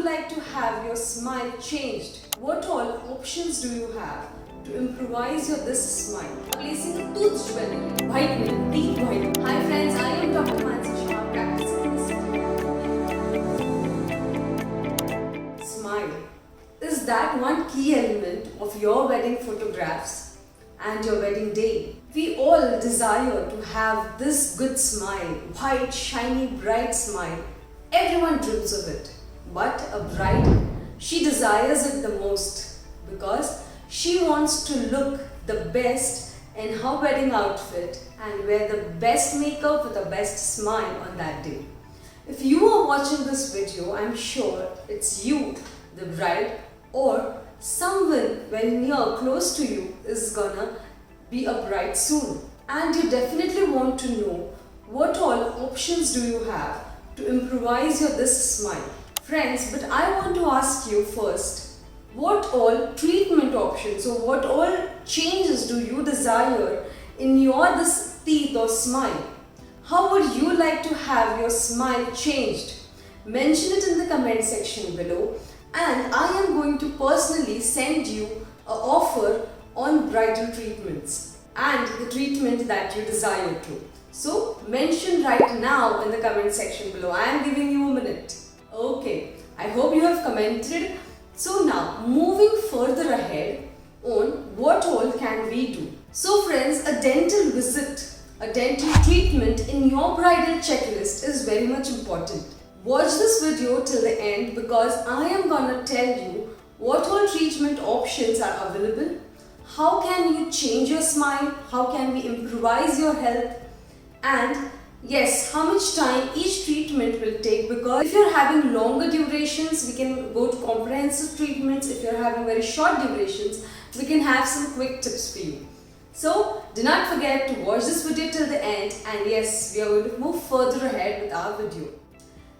like to have your smile changed? What all options do you have to improvise your this smile? Placing a tooth jewellery, whitening, teeth whitening. Hi friends, I am Dr. Mansi, Shah, practicing this. Smile. Is that one key element of your wedding photographs and your wedding day? We all desire to have this good smile, white, shiny, bright smile. Everyone dreams of it. But a bride, she desires it the most because she wants to look the best in her wedding outfit and wear the best makeup with the best smile on that day. If you are watching this video, I'm sure it's you, the bride, or someone very near, close to you is gonna be a bride soon. And you definitely want to know what all options do you have to improvise your this smile. Friends, but I want to ask you first, what all treatment options or what all changes do you desire in your this teeth or smile? How would you like to have your smile changed? Mention it in the comment section below, and I am going to personally send you an offer on bridal treatments and the treatment that you desire to. So mention right now in the comment section below. I am giving you a minute. Okay, I hope you have commented. So now moving further ahead on what all can we do. So friends, a dental visit, a dental treatment in your bridal checklist is very much important. Watch this video till the end because I am gonna tell you what all treatment options are available, how can you change your smile, how can we improvise your health, and yes, how much time each treatment will take, because if you're having longer durations, we can go to comprehensive treatments. If you're having very short durations, we can have some quick tips for you. So do not forget to watch this video till the end, and yes, we are going to move further ahead with our video.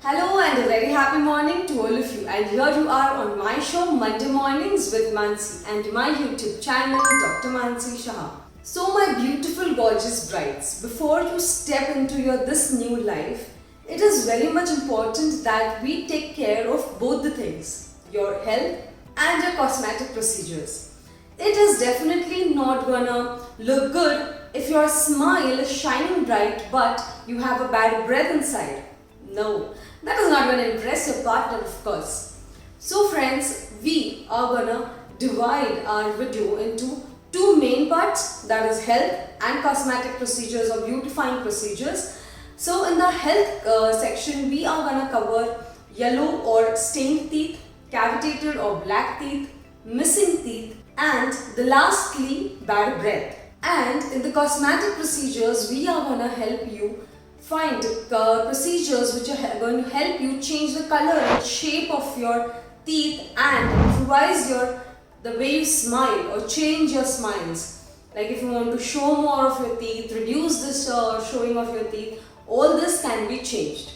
Hello and a very happy morning to all of you, and here you are on my show Monday Mornings with Mansi and my YouTube channel Dr. Mansi Shah. So my beautiful gorgeous brides, before you step into your this new life, it is very much important that we take care of both the things, your health and your cosmetic procedures. It is definitely not gonna look good if your smile is shining bright but you have a bad breath inside. No, that is not going to impress your partner, of course. So friends, we are gonna divide our video into two main parts, that is health and cosmetic procedures or beautifying procedures. So in the health section, we are gonna cover yellow or stained teeth, cavitated or black teeth, missing teeth, and the lastly bad breath. And in the cosmetic procedures, we are gonna help you find procedures which are going to help you change the color and shape of your teeth and improvise the way you smile or change your smiles. Like if you want to show more of your teeth, reduce this showing of your teeth, all this can be changed.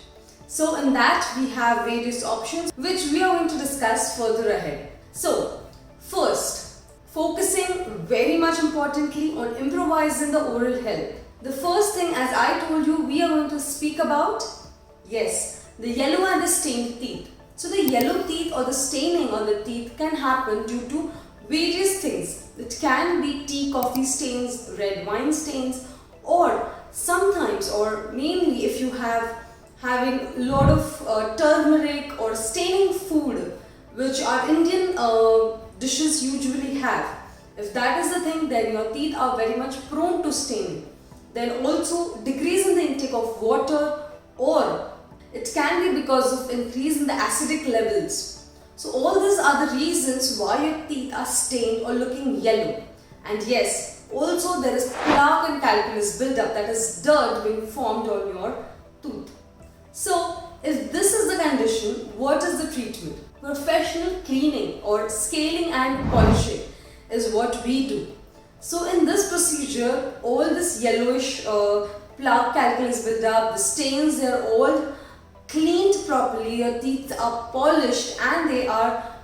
So in that we have various options which we are going to discuss further ahead. So first, focusing very much importantly on improvising the oral health. The first thing, as I told you, we are going to speak about, yes, the yellow and the stained teeth. So the yellow teeth or the staining on the teeth can happen due to various things. It can be tea, coffee stains, red wine stains, or sometimes or mainly if you having a lot of turmeric or staining food, which our Indian dishes usually have. If that is the thing, then your teeth are very much prone to staining. Then also decrease in the intake of water, or it can be because of increase in the acidic levels. So all these are the reasons why your teeth are stained or looking yellow. And yes, also there is plaque and calculus buildup, that is dirt being formed on your tooth. So if this is the condition, what is the treatment? Professional cleaning or scaling and polishing is what we do. So in this procedure, all this yellowish plaque, calculus buildup, the stains, they are all cleaned properly, your teeth are polished and they are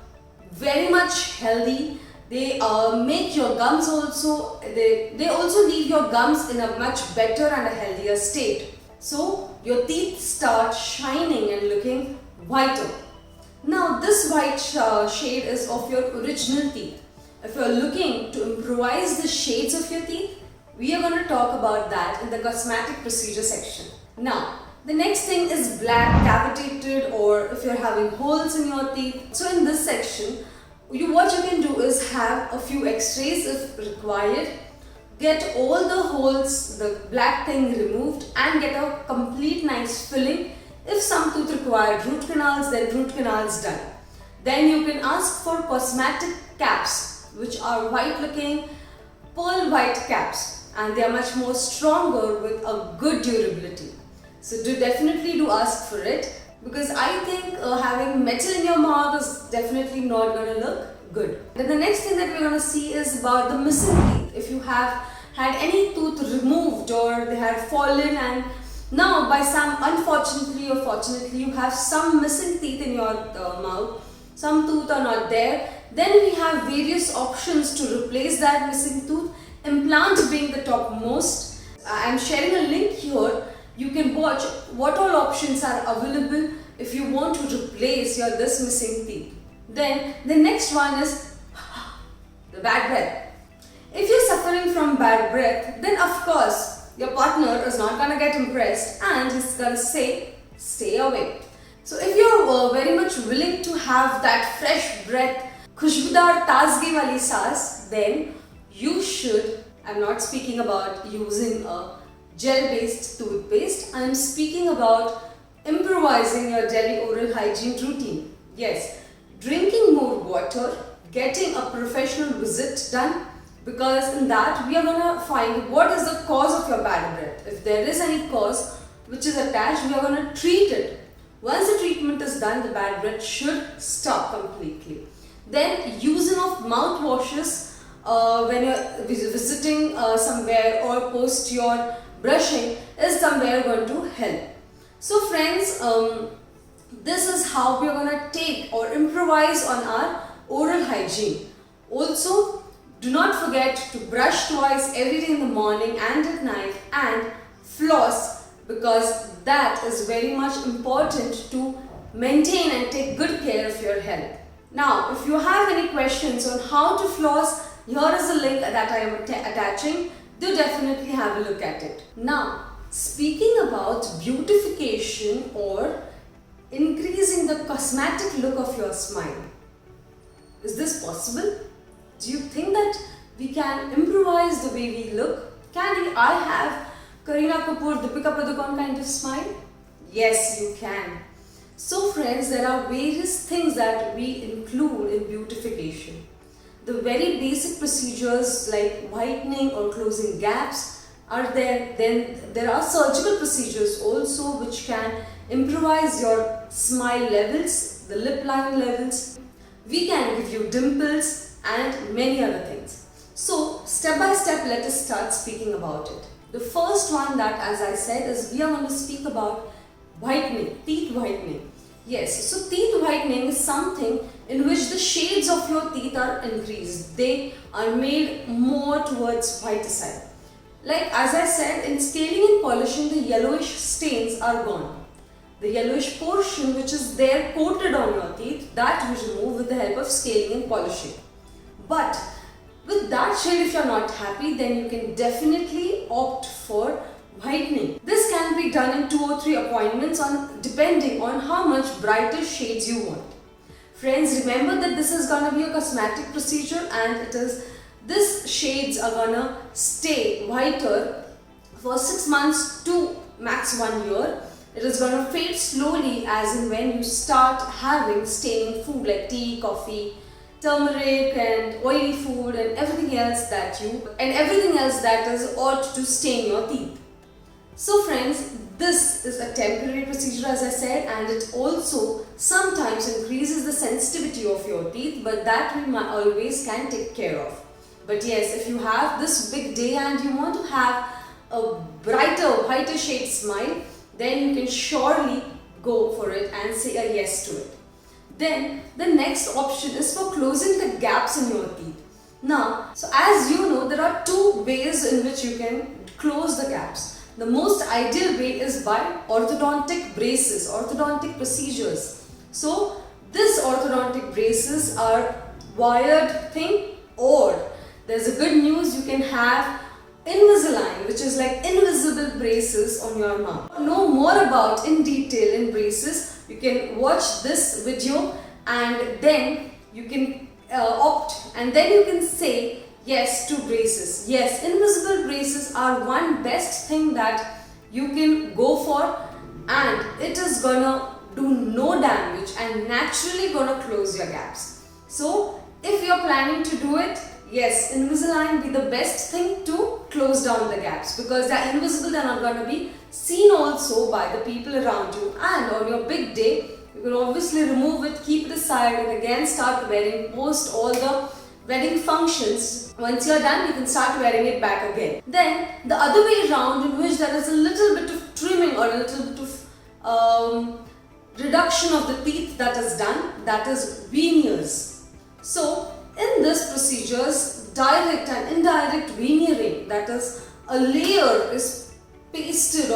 very much healthy. They make your gums also, they also leave your gums in a much better and a healthier state. So your teeth start shining and looking whiter. Now this this white shade is of your original teeth. If you are looking to improvise the shades of your teeth, we are going to talk about that in the cosmetic procedure section. Now, the next thing is black cavitated, or if you're having holes in your teeth. So in this section, what you can do is have a few x-rays if required, get all the holes, the black thing removed, and get a complete nice filling. If some tooth required root canals, then root canals done. Then you can ask for cosmetic caps, which are white looking, pearl white caps, and they are much more stronger with a good durability. So definitely do ask for it, because I think having metal in your mouth is definitely not going to look good. Then the next thing that we're going to see is about the missing teeth. If you have had any tooth removed or they had fallen, and now by some unfortunately or fortunately you have some missing teeth in your mouth, some tooth are not there, then we have various options to replace that missing tooth, implant being the topmost. I am sharing a link here. You can watch what all options are available if you want to replace your this missing teeth. Then the next one is the bad breath. If you're suffering from bad breath, then of course your partner is not gonna get impressed and he's gonna say, stay away. So if you're very much willing to have that fresh breath, khushbudar taazgi wali saas, then you should, I'm not speaking about using a gel-based toothpaste, I'm speaking about improvising your daily oral hygiene routine. Yes, drinking more water, getting a professional visit done, because in that we are gonna find what is the cause of your bad breath. If there is any cause which is attached, we are gonna treat it. Once the treatment is done, the bad breath should stop completely. Then using of mouthwashes when you're visiting somewhere or post your brushing is somewhere going to help. So friends, this is how we are going to take or improvise on our oral hygiene. Also, do not forget to brush twice every day in the morning and at night, and floss, because that is very much important to maintain and take good care of your health. Now, if you have any questions on how to floss, here is a link that I am attaching. Do definitely have a look at it. Now, speaking about beautification or increasing the cosmetic look of your smile, is this possible? Do you think that we can improvise the way we look? I have Kareena Kapoor, Deepika Padukone kind of smile? Yes, you can. So friends, there are various things that we include in beautification. The very basic procedures like whitening or closing gaps are there. Then there are surgical procedures also which can improvise your smile levels, the lip line levels. We can give you dimples and many other things. So step by step, let us start speaking about it. The first one that, as I said, is we are going to speak about whitening, teeth whitening. Yes, so teeth whitening is something in which the shades of your teeth are increased. They are made more towards whiter side. Like as I said, in scaling and polishing, the yellowish stains are gone. The yellowish portion which is there coated on your teeth, that we remove with the help of scaling and polishing. But with that shade, if you are not happy, then you can definitely opt for whitening. This can be done in 2 or 3 appointments depending on how much brighter shades you want. Friends, remember that this is gonna be a cosmetic procedure, and these shades are gonna stay whiter for 6 months to max 1 year. It is gonna fade slowly as in when you start having staining food like tea, coffee, turmeric and oily food and everything else that is ought to stain your teeth. So friends, this is a temporary procedure as I said, and it also sometimes increases the sensitivity of your teeth, but that we always can take care of. But yes, if you have this big day and you want to have a brighter, whiter shade smile, then you can surely go for it and say a yes to it. Then the next option is for closing the gaps in your teeth. Now, so as you know, there are 2 ways in which you can close the gaps. The most ideal way is by orthodontic braces, orthodontic procedures. So this orthodontic braces are wired thing, or there's a good news, you can have Invisalign, which is like invisible braces on your mouth. Know more about in detail in braces, you can watch this video and then you can opt, and then you can say yes to braces. Yes, invisible braces are one best thing that you can go for, and it is gonna do no damage and naturally gonna close your gaps. So if you're planning to do it, yes, Invisalign be the best thing to close down the gaps, because they're invisible, they're not going to be seen also by the people around you. And on your big day, you can obviously remove it, keep it aside, and again start wearing post all the wedding functions. Once you're done, you can start wearing it back again. Then the other way around, in which there is a little bit of trimming or a little bit of reduction of the teeth that is done, that is veneers. So in this procedures, direct and indirect veneering, that is a layer is pasted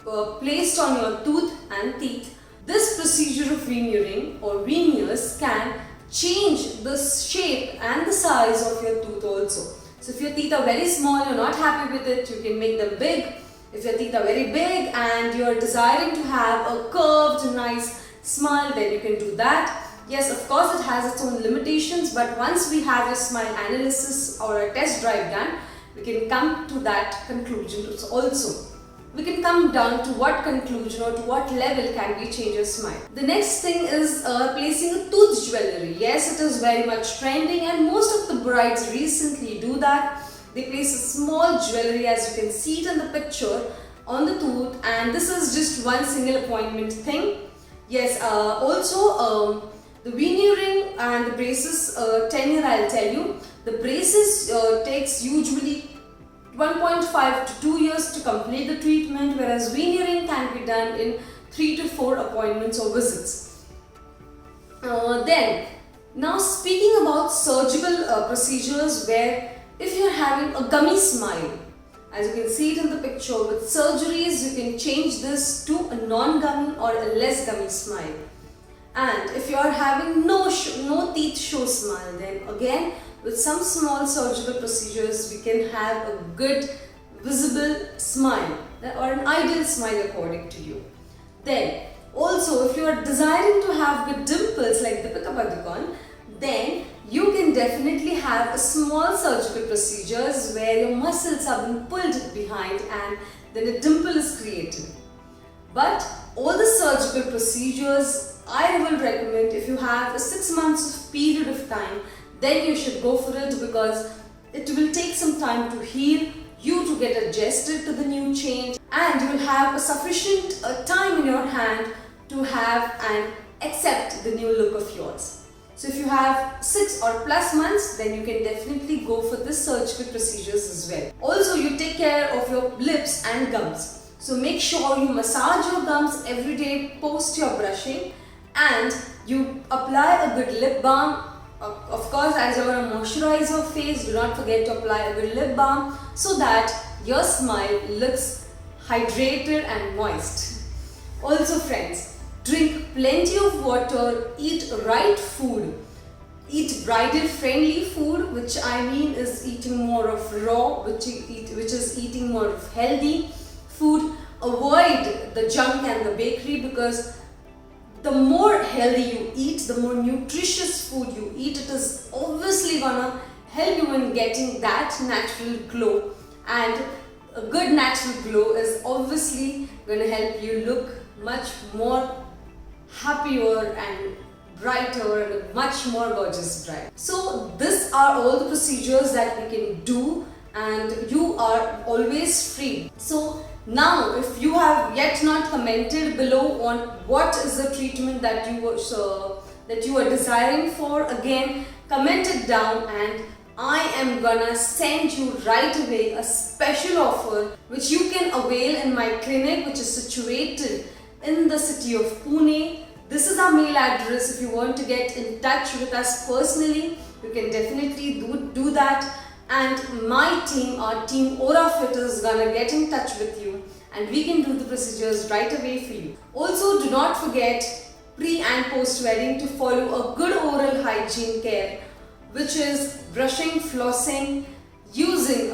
or placed on your tooth and teeth. This procedure of veneering or veneers can change the shape and the size of your tooth also. So if your teeth are very small, you're not happy with it, you can make them big. If your teeth are very big and you're desiring to have a curved, nice smile, then you can do that. Yes, of course it has its own limitations, but once we have a smile analysis or a test drive done, we can come to that conclusion also. We can come down to what conclusion or to what level can we change a smile. The next thing is placing a tooth jewellery. Yes, it is very much trending and most of the brides recently do that. They place a small jewellery, as you can see it in the picture, on the tooth, and this is just one single appointment thing. Yes, also the veneering and the braces tenure, I'll tell you. The braces takes usually 1.5 to 2 years to complete the treatment, whereas veneering can be done in 3 to 4 appointments or visits. Then, now speaking about surgical procedures, where if you're having a gummy smile, as you can see it in the picture, with surgeries you can change this to a non-gummy or a less gummy smile. And if you are having no teeth show smile, then again with some small surgical procedures we can have a good visible smile or an ideal smile according to you. Then also, if you are desiring to have good dimples like Deepika Padukone, then you can definitely have a small surgical procedures where your muscles are being pulled behind and then a dimple is created. But all the surgical procedures I will recommend, if you have a 6 months period of time, then you should go for it, because it will take some time to heal, you to get adjusted to the new change, and you will have a sufficient time in your hand to have and accept the new look of yours. So if you have 6 or plus months, then you can definitely go for this surgical procedures as well. Also, you take care of your lips and gums. So make sure you massage your gums every day post your brushing, and you apply a good lip balm. Of course, as you're going to moisturize your face, do not forget to apply a good lip balm so that your smile looks hydrated and moist. Also friends, drink plenty of water, eat right food, eat bridal friendly food, which I mean is eating more of raw, which is eating more of healthy food. Avoid the junk and the bakery, because the more healthy you eat, the more nutritious food you eat, it is obviously gonna help you in getting that natural glow, and a good natural glow is obviously gonna help you look much more happier and brighter and a much more gorgeous bride. So these are all the procedures that we can do, and you are always free. So now, if you have yet not commented below on what is the treatment that you are desiring for, again comment it down, and I am gonna send you right away a special offer which you can avail in my clinic, which is situated in the city of Pune. This is our mail address. If you want to get in touch with us personally, you can definitely do that. And my team, our team Orafit, is gonna get in touch with you, and we can do the procedures right away for you. Also, do not forget pre and post wedding to follow a good oral hygiene care, which is brushing, flossing, using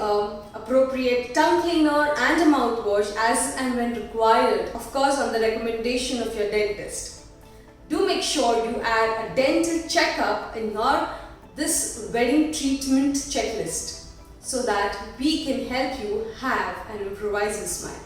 appropriate tongue cleaner and a mouthwash as and when required, of course on the recommendation of your dentist. Do make sure you add a dental checkup in your this wedding treatment checklist so that we can help you have an improvising smile.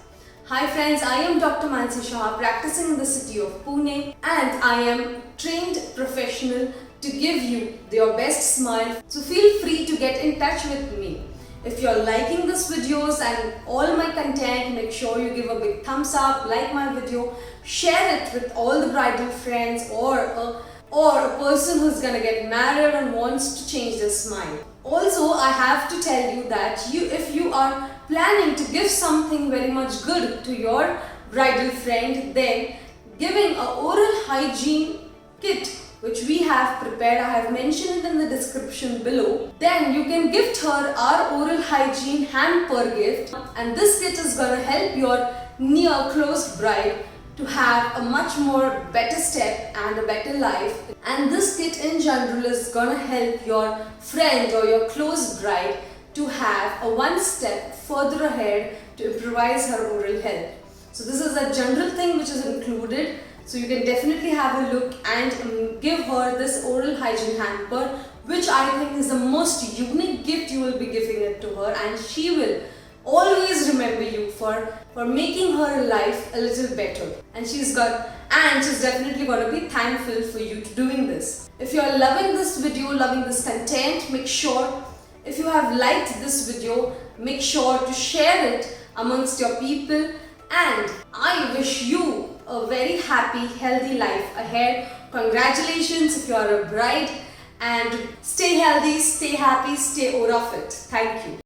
Hi friends, I am Dr. Mansi Shah, practicing in the city of Pune, and I am trained professional to give you your best smile. So feel free to get in touch with me. If you're liking these videos and all my content, make sure you give a big thumbs up, like my video, share it with all the bridal friends or a person who's gonna get married and wants to change their smile. Also, I have to tell you that if you are planning to give something very much good to your bridal friend, then giving an oral hygiene kit which we have prepared, I have mentioned it in the description below, then you can gift her our oral hygiene hamper gift, and this kit is going to help your near close bride to have a much more better step and a better life. And this kit in general is going to help your friend or your close bride to have a one step further ahead to improvise her oral health. So this is a general thing which is included. So you can definitely have a look and give her this oral hygiene hamper, which I think is the most unique gift you will be giving it to her, and she will always remember you for making her life a little better. And she's definitely going to be thankful for you to doing this. If you are loving this video, loving this content, make sure, if you have liked this video, make sure to share it amongst your people, and I wish you a very happy, healthy life ahead. Congratulations if you are a bride, and stay healthy, stay happy, stay orafit. Thank you.